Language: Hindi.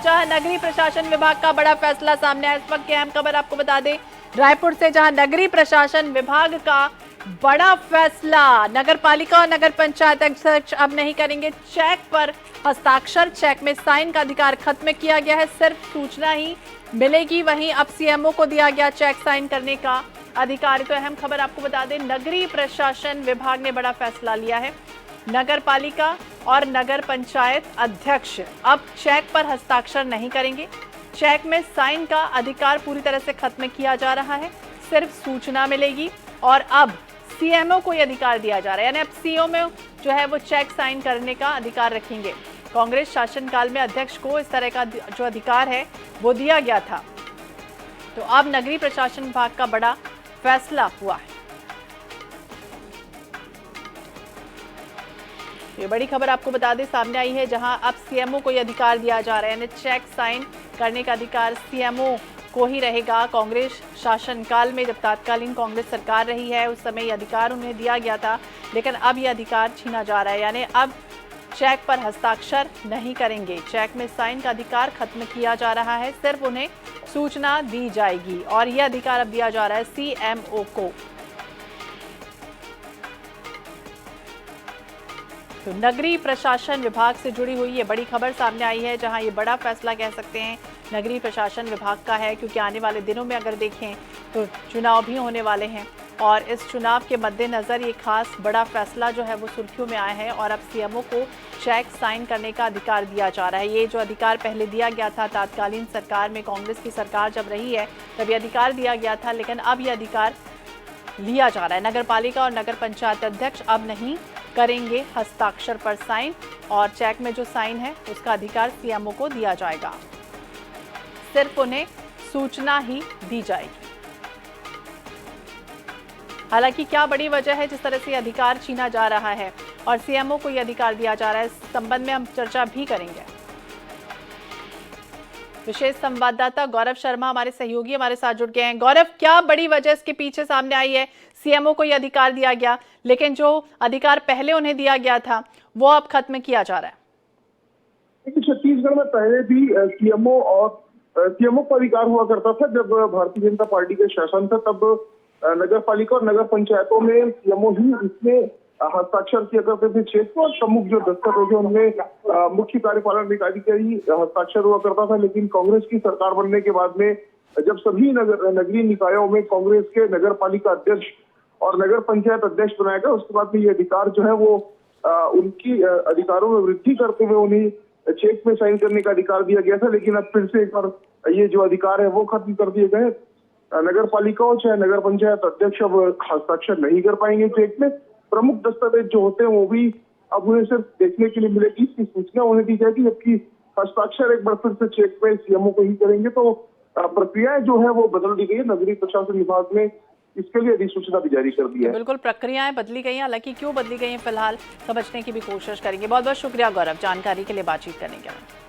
जहां नगरीय प्रशासन विभाग का बड़ा फैसला सामने आया। इस वक्त की अहम खबर आपको बता दें रायपुर से, जहां नगरीय प्रशासन विभाग का बड़ा फैसला। नगर पालिका और नगर पंचायत अध्यक्ष अब नहीं करेंगे चेक पर हस्ताक्षर। चेक में साइन का अधिकार खत्म किया गया है, सिर्फ सूचना ही मिलेगी। वहीं अब सीएमओ को दिया गया चेक साइन करने का अधिकार। तो अहम खबर आपको बता दें, नगरीय प्रशासन विभाग ने बड़ा फैसला लिया है। नगर पालिका और नगर पंचायत अध्यक्ष अब चेक पर हस्ताक्षर नहीं करेंगे। चेक में साइन का अधिकार पूरी तरह से खत्म किया जा रहा है, सिर्फ सूचना मिलेगी। और अब सीएमओ को यह अधिकार दिया जा रहा है, यानी अब सीएमओ जो है वो चेक साइन करने का अधिकार रखेंगे। कांग्रेस शासनकाल में अध्यक्ष को इस तरह का जो अधिकार है वो दिया गया था। तो अब नगरीय प्रशासन विभाग का बड़ा फैसला हुआ है। ये बड़ी खबर आपको बता दें सामने आई है, जहां अब सीएमओ को यह अधिकार दिया जा रहा है, यानी चेक साइन करने का अधिकार सीएमओ को ही रहेगा। कांग्रेस शासनकाल में जब तत्कालीन कांग्रेस सरकार रही है उस समय यह अधिकार उन्हें दिया गया था, लेकिन अब यह अधिकार छीना जा रहा है, यानी अब चेक पर हस्ताक्षर नहीं करेंगे। चेक में साइन का अधिकार खत्म किया जा रहा है, सिर्फ उन्हें सूचना दी जाएगी और यह अधिकार अब दिया जा रहा है सीएमओ को। तो नगरीय प्रशासन विभाग से जुड़ी हुई ये बड़ी खबर सामने आई है, जहां ये बड़ा फैसला कह सकते हैं नगरीय प्रशासन विभाग का है, क्योंकि आने वाले दिनों में अगर देखें तो चुनाव भी होने वाले हैं और इस चुनाव के मद्देनजर ये खास बड़ा फैसला जो है वो सुर्खियों में आया है। और अब सीएमओ को चेक साइन करने का अधिकार दिया जा रहा है। ये जो अधिकार पहले दिया गया था तत्कालीन सरकार में, कांग्रेस की सरकार जब रही है तब ये अधिकार दिया गया था, लेकिन अब ये अधिकार लिया जा रहा है। नगर पालिका और नगर पंचायत अध्यक्ष अब नहीं करेंगे हस्ताक्षर पर साइन, और चेक में जो साइन है उसका अधिकार सीएमओ को दिया जाएगा, सिर्फ उन्हें सूचना ही दी जाएगी। हालांकि क्या बड़ी वजह है जिस तरह से अधिकार छीना जा रहा है और सीएमओ को यह अधिकार दिया जा रहा है, इस संबंध में हम चर्चा भी करेंगे। विशेष संवाददाता गौरव शर्मा हमारे सहयोगी हमारे साथ जुड़ गए हैं। गौरव, क्या बड़ी वजह इसके पीछे सामने आई है? सीएमओ को यह अधिकार दिया गया, लेकिन जो अधिकार पहले उन्हें दिया गया था वो अब खत्म किया जा रहा है। छत्तीसगढ़ में पहले भी सीएमओ का अधिकार हुआ करता था। जब भारतीय जनता पार्टी के शासन था तब नगर पालिका और नगर पंचायतों में सीएमओ ही इसमें हस्ताक्षर किया करते थे चेक पर, और प्रमुख जो दस्तावेज उनमें मुख्य कार्यपालन अधिकारी का ही हस्ताक्षर हुआ करता था। लेकिन कांग्रेस की सरकार बनने के बाद में जब सभी नगरीय निकायों में कांग्रेस के नगर पालिका अध्यक्ष और नगर पंचायत अध्यक्ष बनाया गया, उसके बाद में ये अधिकार जो है वो उनकी अधिकारों में वृद्धि करते हुए उन्हें चेक में साइन करने का अधिकार दिया गया था। लेकिन अब फिर से एक बार ये जो अधिकार है वो खत्म कर दिए गए। नगर पालिका हो चाहे नगर पंचायत अध्यक्ष अब हस्ताक्षर नहीं कर पाएंगे चेक में। प्रमुख दस्तावेज जो होते हैं वो भी अब उन्हें सिर्फ देखने के लिए मिलेगी, इसकी सूचना उन्हें दी जाएगी, जबकि हस्ताक्षर एक बार फिर से चेक में सीएमओ को ही करेंगे। तो प्रक्रियाएं जो है वो बदल दी गई है। नगरीय प्रशासन विभाग ने इसके लिए अधिसूचना भी जारी कर दी है। बिल्कुल, प्रक्रियाएं बदली गई हैं, हालांकि क्यों बदली गई हैं फिलहाल समझने की भी कोशिश करेंगे। बहुत बहुत शुक्रिया गौरव जानकारी के लिए, बातचीत करने के लिए।